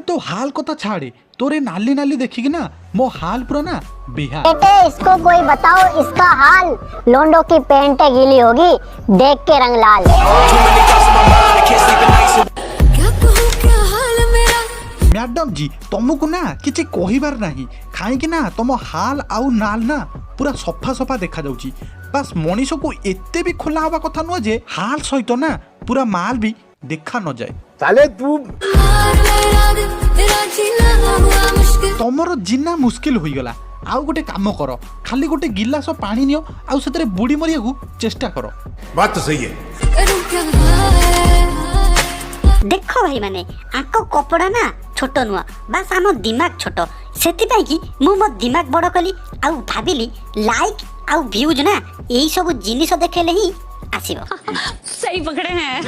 तो हाल कथा छाड़े तोरे नाली नाली देखिकी ना मो हाल पूरा ना बेहाल। बेटे इसको कोई बताओ इसका हाल, लोंडो की पैंट गीली होगी देख के रंग लाल। मैडम जी तुमको ना किसी कहबार नहीं कहीं ना तुम हाल आउ नाल ना पूरा सफा सफा देखा जाउची। बस मनीष को एते भी खोला हवा कथा नुह जे हाल सहित ना पूरा माल भी देखा न जाए। साले तू तमर जिना मुस्किल हो गला। आउ गोटे काम कर खाली गोटे गिलास पानी नियो आउ सेतरे बुड़ी मरिया को चेष्टा कर। बात तो सही है। देखो भाई माने आको कपड़ा ना छोट नुआ बस आम दिमाग छोट से कि मु मो दिमाग बड़ कली आउ भाविली लाइक आउ व्यूज ना यही सब जिनिस देखेले ही आसीबो। सही पकड़े हैं।